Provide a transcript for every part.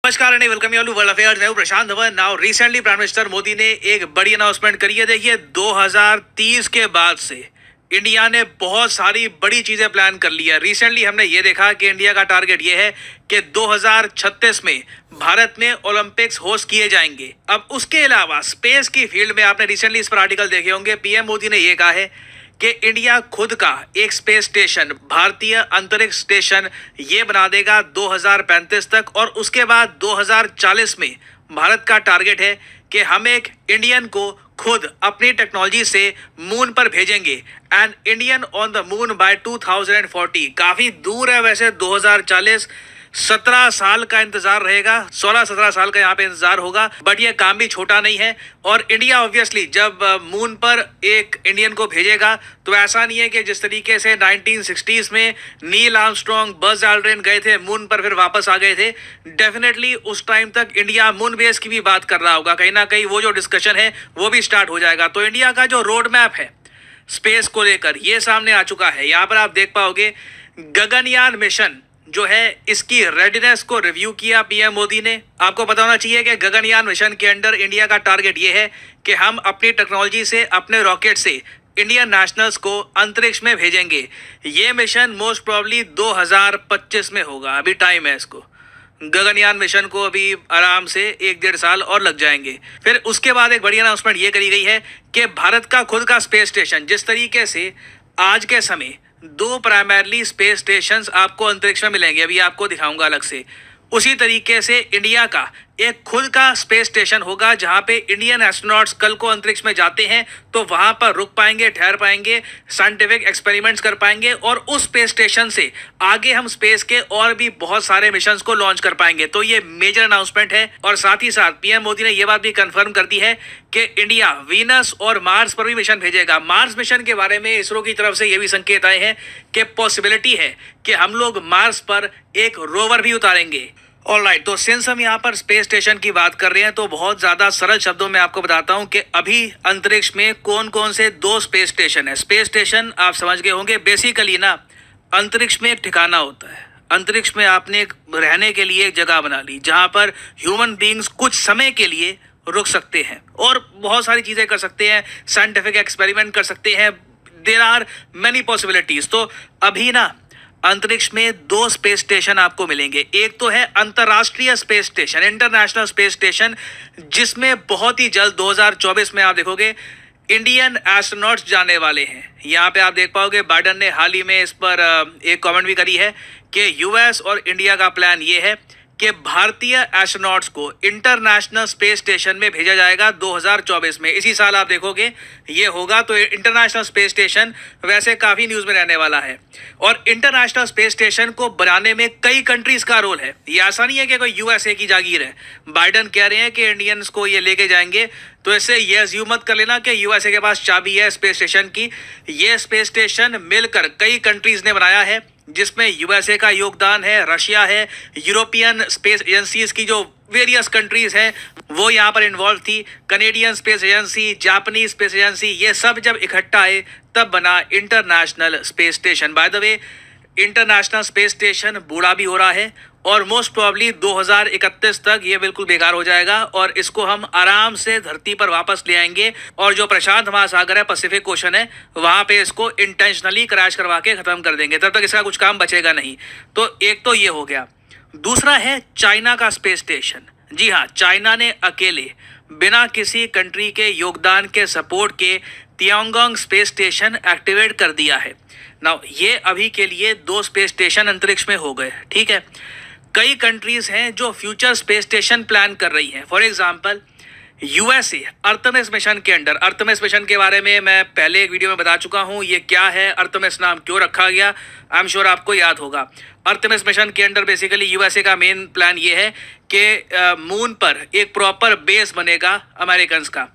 नमस्कार and welcome you to world affairs. मैं हूं Prashant Dhawan. Now recently prime minister Modi ने एक बड़ी अनाउंसमेंट करी है। देखिए 2030 के बाद से इंडिया ने बहुत सारी बड़ी चीजें प्लान कर ली है। रिसेंटली हमने ये देखा कि इंडिया का टारगेट ये है कि 2036 में भारत में ओलंपिक्स होस्ट किए जाएंगे। अब उसके अलावा स्पेस की फील्ड में आपने रिसेंटली इस पर आर्टिकल देखे होंगे। पीएम मोदी ने ये कहा है कि इंडिया खुद का एक स्पेस स्टेशन, भारतीय अंतरिक्ष स्टेशन, ये बना देगा 2035 तक। और उसके बाद 2040 में भारत का टारगेट है कि हम एक इंडियन को खुद अपनी टेक्नोलॉजी से मून पर भेजेंगे। And Indian on the moon by 2040। काफी दूर है वैसे 2040, 17 साल का इंतजार रहेगा, 16-17 साल का यहाँ पे इंतजार होगा। बट ये काम भी छोटा नहीं है। और इंडिया ऑब्वियसली जब मून पर एक इंडियन को भेजेगा तो ऐसा नहीं है कि जिस तरीके से 1960s में नील आर्मस्ट्रॉन्ग, बज एल्ड्रिन गए थे मून पर फिर वापस आ गए थे। डेफिनेटली उस टाइम तक इंडिया मून बेस की भी बात कर रहा होगा। कहीं ना कहीं वो जो डिस्कशन है वो भी स्टार्ट हो जाएगा। तो इंडिया का जो रोड मैप है स्पेस को लेकर ये सामने आ चुका है। यहाँ पर आप देख पाओगे गगनयान मिशन जो है, इसकी रेडीनेस को रिव्यू किया पीएम मोदी ने। आपको पता होना चाहिए कि गगनयान मिशन के अंडर इंडिया का टारगेट ये है कि हम अपनी टेक्नोलॉजी से, अपने रॉकेट से इंडियन नेशनल्स को अंतरिक्ष में भेजेंगे। ये मिशन मोस्ट प्रोबेबली 2025 में होगा। अभी टाइम है इसको। गगनयान मिशन को अभी आराम से 1-1.5 साल और लग जाएंगे। फिर उसके बाद एक बड़ी अनाउंसमेंट ये करी गई है कि भारत का खुद का स्पेस स्टेशन, जिस तरीके से आज के समय 2 प्राइमरली स्पेस स्टेशंस आपको अंतरिक्ष में मिलेंगे, अभी आपको दिखाऊंगा अलग से, उसी तरीके से इंडिया का एक खुद का स्पेस स्टेशन होगा जहां पे इंडियन एस्ट्रोनॉट्स कल को अंतरिक्ष में जाते हैं तो वहां पर रुक पाएंगे, ठहर पाएंगे, साइंटिफिक एक्सपेरिमेंट्स कर पाएंगे और उस स्पेस स्टेशन से आगे हम स्पेस के और भी बहुत सारे मिशंस को लॉन्च कर पाएंगे। तो ये मेजर अनाउंसमेंट है। और साथ ही साथ पीएम मोदी ने यह बात भी कंफर्म कर दी है कि इंडिया वीनस और मार्स पर भी मिशन भेजेगा। मार्स मिशन के बारे में इसरो की तरफ से यह भी संकेत आए हैं कि पॉसिबिलिटी है कि हम लोग मार्स पर एक रोवर भी उतारेंगे। ऑलराइट, तो सिंस हम यहाँ पर स्पेस स्टेशन की बात कर रहे हैं तो बहुत ज्यादा सरल शब्दों में आपको बताता हूँ कि अभी अंतरिक्ष में कौन कौन से 2 स्पेस स्टेशन है। स्पेस स्टेशन आप समझ गए होंगे, बेसिकली ना अंतरिक्ष में एक ठिकाना होता है। अंतरिक्ष में आपने एक रहने के लिए एक जगह बना ली जहां पर ह्यूमन बींग्स कुछ समय के लिए रुक सकते हैं और बहुत सारी चीजें कर सकते हैं, साइंटिफिक एक्सपेरिमेंट कर सकते हैं। There are many possibilities. तो अभी ना अंतरिक्ष में 2 स्पेस स्टेशन आपको मिलेंगे। एक तो है अंतरराष्ट्रीय space station, international space station, जिसमें बहुत ही जल्द 2024 में आप देखोगे इंडियन एस्ट्रोनॉट्स जाने वाले हैं। यहाँ पे आप देख पाओगे बाइडन ने हाल ही में इस पर एक कमेंट भी करी है कि यूएस और इंडिया का प्लान ये है कि भारतीय एस्ट्रोनॉट्स को इंटरनेशनल स्पेस स्टेशन में भेजा जाएगा 2024 में। इसी साल आप देखोगे ये होगा। तो इंटरनेशनल स्पेस स्टेशन वैसे काफी न्यूज में रहने वाला है। और इंटरनेशनल स्पेस स्टेशन को बनाने में कई कंट्रीज का रोल है। ये ऐसा नहीं है कि कोई यूएसए की जागीर है। बाइडन कह रहे हैं कि इंडियंस को ये लेके जाएंगे, तो इससे ये अज्यूम मत कर लेना कि यूएसए के पास चाबी है स्पेस स्टेशन की। ये स्पेस स्टेशन मिलकर कई कंट्रीज ने बनाया है, जिसमें यूएसए का योगदान है, रशिया है, यूरोपियन स्पेस एजेंसीज की जो वेरियस कंट्रीज हैं वो यहाँ पर इन्वॉल्व थी, Canadian space agency, Japanese space agency, ये सब जब इकट्ठा आए तब बना international space station. By the way international space station बूढ़ा भी हो रहा है और मोस्ट प्रोबेबली 2031 तक ये बिल्कुल बेकार हो जाएगा और इसको हम आराम से धरती पर वापस ले आएंगे और जो प्रशांत महासागर है, पैसिफिक ओशन है, वहां पे इसको इंटेंशनली क्रैश करवा के खत्म कर देंगे। तब तक इसका कुछ काम बचेगा नहीं। तो एक तो ये हो गया। दूसरा है चाइना का स्पेस स्टेशन। जी हाँ, चाइना ने अकेले बिना किसी कंट्री के योगदान के, सपोर्ट के, तियांगोंग स्पेस स्टेशन एक्टिवेट कर दिया है। नाउ ये अभी के लिए 2 स्पेस स्टेशन अंतरिक्ष में हो गए। ठीक है, कई कंट्रीज हैं जो फ्यूचर स्पेस स्टेशन प्लान कर रही हैं। फॉर एग्जांपल यूएसए अर्थमिस मिशन के अंडर, अर्थमिस मिशन के बारे में मैं पहले एक वीडियो में बता चुका हूं, ये क्या है, अर्थमिस नाम क्यों रखा गया, आई एम श्योर आपको याद होगा। अर्थमिस मिशन के अंडर बेसिकली यूएसए का मेन प्लान ये है कि मून पर एक प्रॉपर बेस बनेगा अमेरिकन का।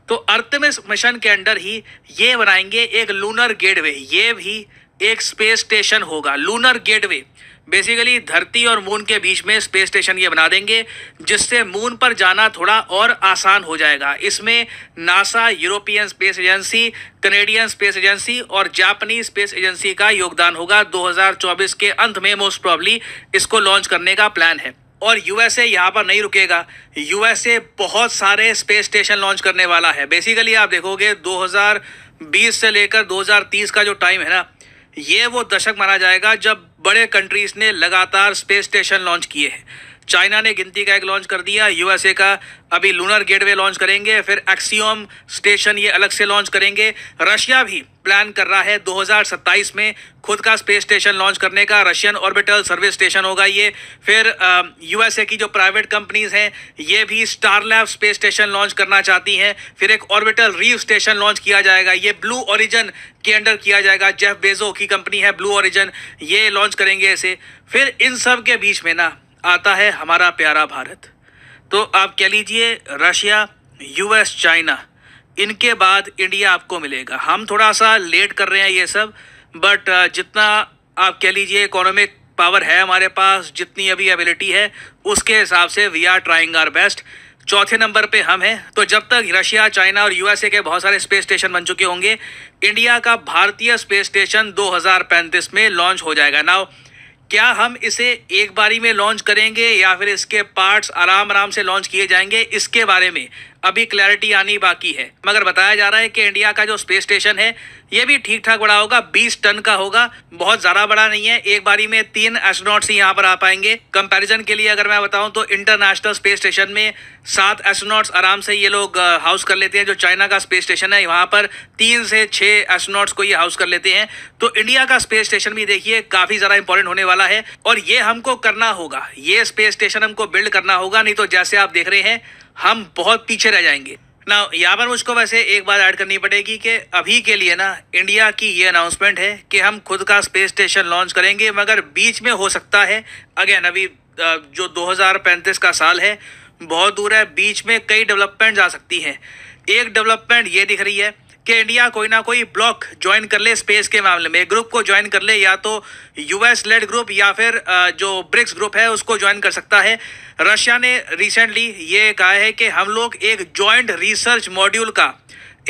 तो अर्थमिस मिशन के अंडर ही ये बनाएंगे एक लूनर गेटवे। ये भी एक स्पेस स्टेशन होगा, लूनर गेटवे। बेसिकली धरती और मून के बीच में स्पेस स्टेशन ये बना देंगे, जिससे मून पर जाना थोड़ा और आसान हो जाएगा। इसमें NASA, European space agency, Canadian space agency और जापानी स्पेस एजेंसी का योगदान होगा। 2024 के अंत में मोस्ट प्रॉब्ली इसको लॉन्च करने का प्लान है। और यूएसए यहाँ पर नहीं रुकेगा। यूएसए बहुत सारे स्पेस स्टेशन लॉन्च करने वाला है। बेसिकली आप देखोगे 2020 से लेकर 2030 का जो टाइम है ना, ये वो दशक माना जाएगा जब बड़े कंट्रीज ने लगातार स्पेस स्टेशन लॉन्च किए हैं। चाइना ने गिनती का एक लॉन्च कर दिया, यूएसए का अभी लूनर गेटवे लॉन्च करेंगे, फिर एक्सियोम स्टेशन ये अलग से लॉन्च करेंगे। रशिया भी प्लान कर रहा है 2027 में खुद का स्पेस स्टेशन लॉन्च करने का, रशियन ऑर्बिटल सर्विस स्टेशन होगा ये। फिर यूएसए की जो प्राइवेट कंपनीज हैं ये भी स्टारलैब स्पेस स्टेशन लॉन्च करना चाहती हैं। फिर एक ऑर्बिटल रीव स्टेशन लॉन्च किया जाएगा, ये ब्लू ओरिजिन के अंडर किया जाएगा। जेफ बेजो की कंपनी है ब्लू ओरिजिन, ये लॉन्च करेंगे इसे। फिर इन सब के बीच में ना आता है हमारा प्यारा भारत। तो आप कह लीजिए रशिया, यूएस, चाइना, इनके बाद इंडिया आपको मिलेगा। हम थोड़ा सा लेट कर रहे हैं ये सब, बट जितना आप कह लीजिए इकोनॉमिक पावर है हमारे पास, जितनी अभी एबिलिटी है, उसके हिसाब से we are trying our best. चौथे नंबर पे हम हैं। तो जब तक रशिया, चाइना और यूएसए के बहुत सारे स्पेस स्टेशन बन चुके होंगे, इंडिया का भारतीय स्पेस स्टेशन 2035 में लॉन्च हो जाएगा। नाउ क्या हम इसे एक बारी में लॉन्च करेंगे या फिर इसके पार्ट्स आराम आराम से लॉन्च किए जाएंगे, इसके बारे में अभी क्लैरिटी आनी बाकी है। मगर बताया जा रहा है कि इंडिया का जो स्पेस स्टेशन है ये भी ठीक ठाक बड़ा होगा, 20 टन का होगा, बहुत ज़्यादा बड़ा नहीं है। एक बारी में 3 एस्ट्रोनॉट्स ही यहाँ पर आ पाएंगे। कंपैरिजन के लिए अगर मैं बताऊं तो इंटरनेशनल स्पेस स्टेशन में 7 एस्ट्रोनॉट्स आराम से ये लोग हाउस कर लेते हैं। जो चाइना का स्पेस स्टेशन है वहाँ पर 3 से 6 एस्ट्रोनॉट्स को ये हाउस कर लेते हैं। तो इंडिया का स्पेस स्टेशन भी देखिए काफ़ी ज़्यादा इंपॉर्टेंट होने वाला है और ये हमको करना होगा, ये स्पेस स्टेशन हमको बिल्ड करना होगा, नहीं तो जैसे आप देख रहे हैं हम बहुत पीछे रह जाएंगे ना। यहाँ पर मुझको वैसे एक बात ऐड करनी पड़ेगी कि अभी के लिए ना इंडिया की ये अनाउंसमेंट है कि हम खुद का स्पेस स्टेशन लॉन्च करेंगे, मगर बीच में हो सकता है अगेन अभी जो 2035 का साल है बहुत दूर है, बीच में कई डेवलपमेंट आ सकती हैं। एक डेवलपमेंट ये दिख रही है कि इंडिया कोई ना कोई ब्लॉक ज्वाइन कर ले स्पेस के मामले में, ग्रुप को ज्वाइन कर ले, या तो यूएस लेड ग्रुप या फिर जो ब्रिक्स ग्रुप है उसको ज्वाइन कर सकता है। रशिया ने रिसेंटली ये कहा है कि हम लोग एक जॉइंट रिसर्च मॉड्यूल का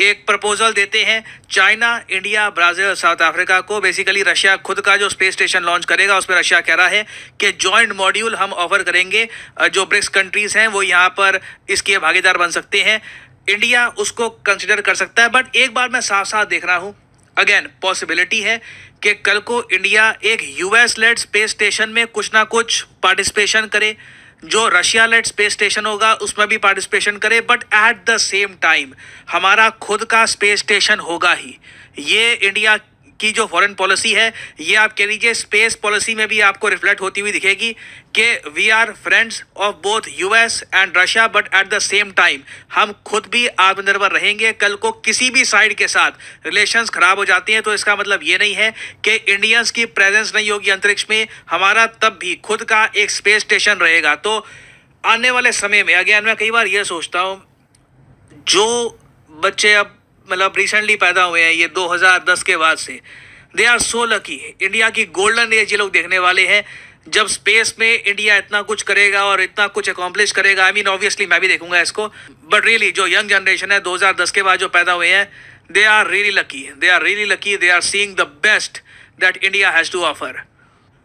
एक प्रपोजल देते हैं China, India, Brazil, south Africa को। बेसिकली रशिया खुद का जो स्पेस स्टेशन लॉन्च करेगा उसमें रशिया कह रहा है कि जॉइंट मॉड्यूल हम ऑफर करेंगे, जो ब्रिक्स कंट्रीज़ हैं वो यहाँ पर इसके भागीदार बन सकते हैं। इंडिया उसको कंसिडर कर सकता है, बट एक बार मैं साफ साफ देख रहा हूँ अगेन पॉसिबिलिटी है कि कल को इंडिया एक यूएस लेड स्पेस स्टेशन में कुछ ना कुछ पार्टिसिपेशन करे, जो रशिया लेड स्पेस स्टेशन होगा उसमें भी पार्टिसिपेशन करे, but at the same time हमारा खुद का स्पेस स्टेशन होगा ही। ये इंडिया की जो फॉरेन पॉलिसी है ये आप कह लीजिए स्पेस पॉलिसी में भी आपको रिफ्लेक्ट होती हुई दिखेगी कि we are friends of both US and Russia, but at the same time हम खुद भी आत्मनिर्भर रहेंगे। कल को किसी भी साइड के साथ रिलेशंस खराब हो जाती हैं तो इसका मतलब ये नहीं है कि इंडियंस की प्रेजेंस नहीं होगी अंतरिक्ष में, हमारा तब भी खुद का एक स्पेस स्टेशन रहेगा। तो आने वाले समय में अगेन मैं कई बार ये सोचता हूँ, जो बच्चे अब मतलब रिसेंटली पैदा हुए हैं ये 2010 के बाद से, they are so lucky. India की गोल्डन एज ये लोग देखने वाले हैं जब स्पेस में इंडिया इतना कुछ करेगा और इतना कुछ अकॉम्प्लिश करेगा। आई मीन ऑब्वियसली मैं भी देखूंगा इसको, बट रियली जो यंग जनरेशन है 2010 के बाद जो पैदा हुए हैं, they are really lucky, they are really lucky, they are seeing the best that India has to offer.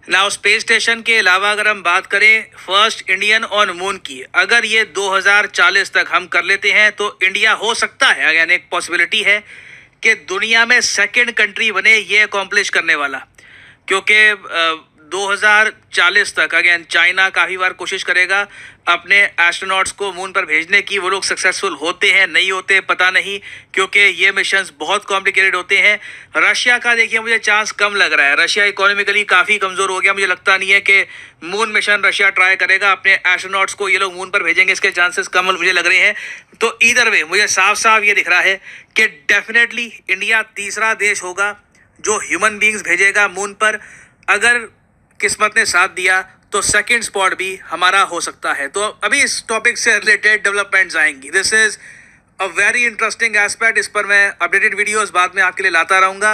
Now space station के अलावा अगर हम बात करें फर्स्ट इंडियन ऑन मून की, अगर ये 2040 तक हम कर लेते हैं तो इंडिया हो सकता है, यानी एक पॉसिबिलिटी है कि दुनिया में सेकंड कंट्री बने ये अकॉम्प्लिश करने वाला। क्योंकि 2040 तक अगेन चाइना काफ़ी बार कोशिश करेगा अपने एस्ट्रोनॉट्स को मून पर भेजने की। वो लोग सक्सेसफुल होते हैं नहीं होते पता नहीं, क्योंकि ये मिशंस बहुत कॉम्प्लिकेटेड होते हैं। रशिया का देखिए मुझे चांस कम लग रहा है, रशिया इकोनॉमिकली काफ़ी कमज़ोर हो गया, मुझे लगता नहीं है कि मून मिशन रशिया ट्राई करेगा, अपने एस्ट्रोनॉट्स को ये लोग मून पर भेजेंगे, इसके चांसेस कम मुझे लग रहे हैं। तो ईदर वे मुझे साफ साफ ये दिख रहा है कि डेफिनेटली इंडिया तीसरा देश होगा जो ह्यूमन बींग्स भेजेगा मून पर। अगर किस्मत ने साथ दिया तो सेकंड स्पॉट भी हमारा हो सकता है। तो अभी इस टॉपिक से रिलेटेड डेवलपमेंट्स आएंगी, this is a very interesting aspect, इस पर मैं अपडेटेड वीडियोस बाद में आपके लिए लाता रहूँगा।